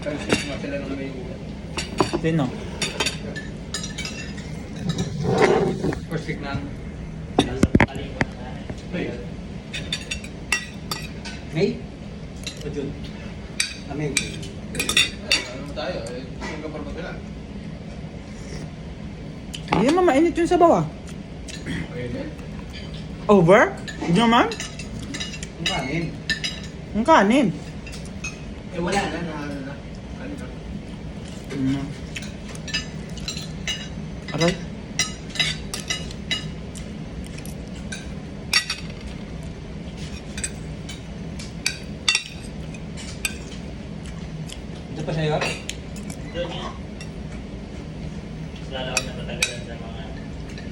Kasi sila nung may ulan. Sino? First week na. Nasa kalingon na tayo. May? O June? May. Ano tayo? Singapore ba sila? Hindi naman mainit yun sa bawah. Pwede. Over? Hindi naman? Ang kanin. Ang kanin. Eh wala na. Ano na? Ano na? Aray. Ito pa sa'yo? Doon yun. Mas lalaw na matagalan sa mga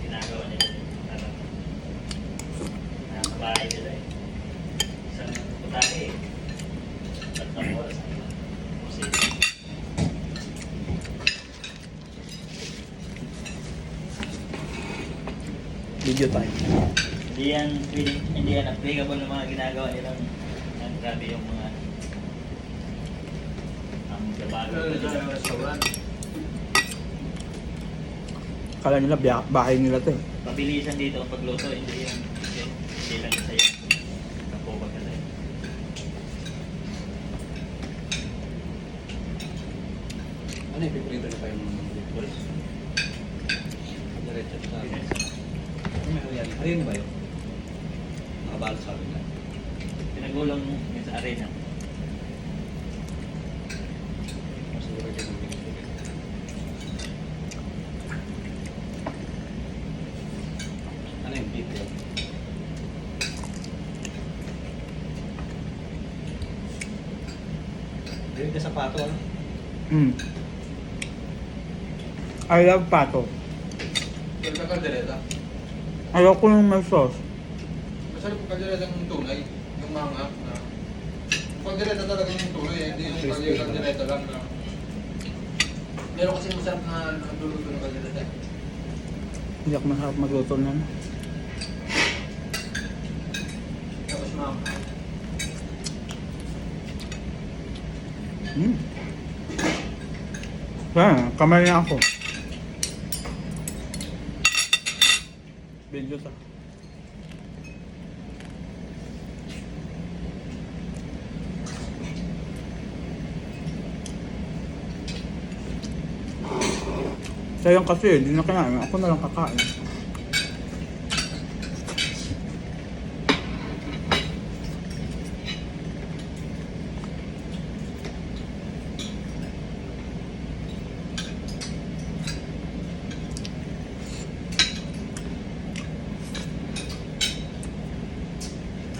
ginagawa nila. Ano? Sa bahay nila eh. Isang putake eh. 3 oras ang kasi Video time. hindi yan applicable ng mga ginagawa nilang ang grabe yung mga ang gabago Ano sa restaurant? Kala nila bahay nila to eh. Pabilisan dito ang pagluto, hindi yan hindi lang sa'yo kapobag ka tayo. Ano yung piprito na pa yung boys? Diretso sa akin. Ano may nangyari? Ayun ba yun? Nakabalot sa akin na. Pinagulong yun sa arena. Siguro dyan ang pinipigil. Ano yung beef yun? Dinig na sapato ano? I love pato. Pero sa kaldereta. Ayaw ko nung may sauce. Masarap yung kaldereta ng tunay. Yung manga na. Yung kaldereta talaga yung tunay eh. Hindi yung kaldereta lang na. Meron kasi masarap na nagluluto ng kaldereta. Hindi ako masarap magluto na. Tapos manga. Kamay na ako. Video sa. Sayang kasi, hindi na kinain. Ako na lang kakain.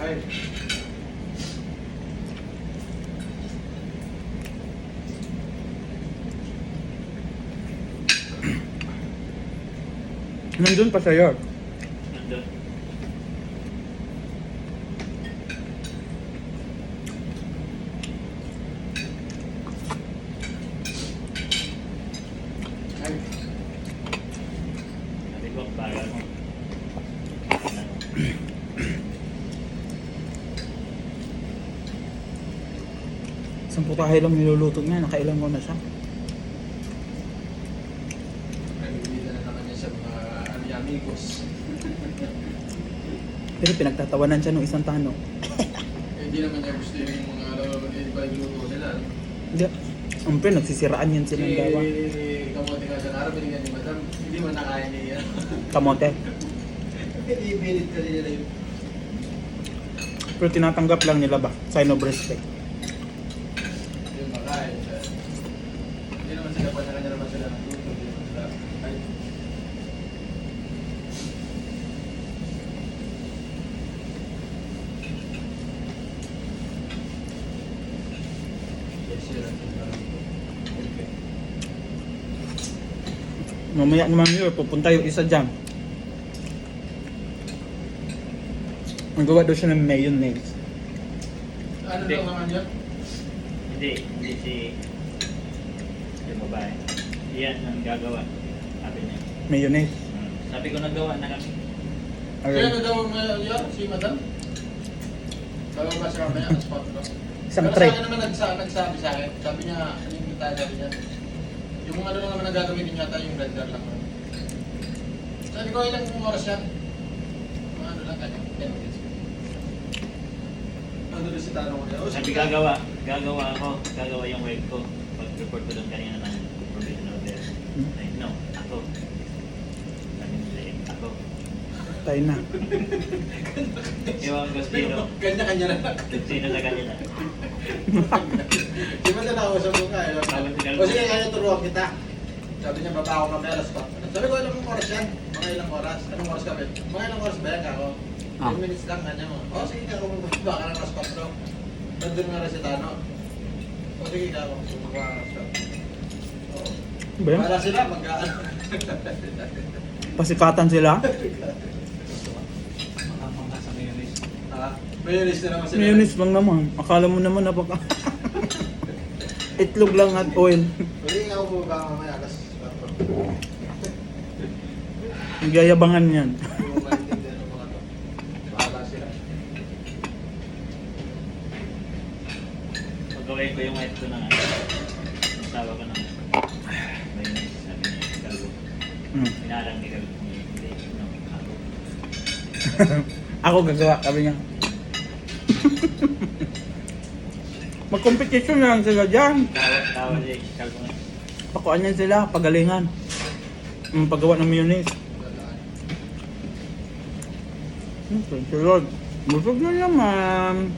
Ay. Nandun pa sa'yo. Nandun. Ay. Sabi ko, bagal mo. Isang putahe lang niluluto niya. Nakailan mo na siya. Nagbibida na naman niya sa mga amigos. Pero pinagtatawanan siya nung isang tanong. Hindi naman niya gusto yung mga iba yung luto nila. Hindi. Siyempre, nagsisiraan yan silang gawa. Kamote nga sa araw, binigyan ni Madam. Hindi man nakain niya yan. Kamote. Pinipilit ka nila yun. Pero tinatanggap lang nila ba? Sign of respect. Yung makain. Hindi naman sila pa sa kanya naman sila ng luto. Hindi naman sila. Ay. Yes, yun ang sinasabi ko. Okay. Mamaya naman yun, pupunta yung isa dyan. Ang gawa daw siya ng mayonnaise. Ano Hindi. daw naman yun? Hindi si yung babae. Iyan ang gagawa. Sabi niya. Mayonnaise. Sabi ko nagawa na kami. Kaya Okay. ano daw yun, si Madam? Bababa sa kamaya, spot ko. Isang Pero tray. sa akin naman nagsabi sa akin, sabi niya, yung din tayo sabi niya. Yung ano lang naman na gagamitin yata yung blender lang. Sabi ko, ilang oras yan? Mga ano lang kanya, 10 minutes. Ano rin si Tano ko niya? Sabi gagawa yung wife ko. Pag-report ko doon kanina ng provisional order. Ay, no, ako. Sabi nila, ako. Tayo na. Ewan ko sino. Kanya-kanya na lang. Sino sa kanila. Di ba na nakausap ko ka? O sige, kaya turuan kita. Sabi niya, baba ako mamaya alas 4. Sabi ko, ilang oras yan? Mga ilang oras? Anong oras kami? Mga ilang oras ba yan ako? 10 minutes lang, kanya mo. O sige ka, bumaba ka ng alas 4. Nandun nga rin si Tano. O sige ka, bumaba ka ng alas 4. Ba yan? Para sila, mag-aan. Pasikatan sila. Makapangka sa mayonnaise. Mayonnaise na naman sila. Mayonnaise lang naman. Akala mo naman napaka... Itlog lang at oil. Sige ka, bumaba ka mamaya alas 4. Nagyayabangan yan. Hindi mo maintindihan ng mga to. Bahala sila. Pagawin ko yung wife ko na asawa ko ng mayonnaise. Sabi niya, Galgo. Pinalang ni Galgo. Hindi, no, ako. Ako gagawa, sabi niya. Mag-competition na lang sila dyan. Tawa si Galgo nga. Pakuan yan sila, pagalingan. Paggawa ng mayonnaise. Thank you Lord. Busog na naman.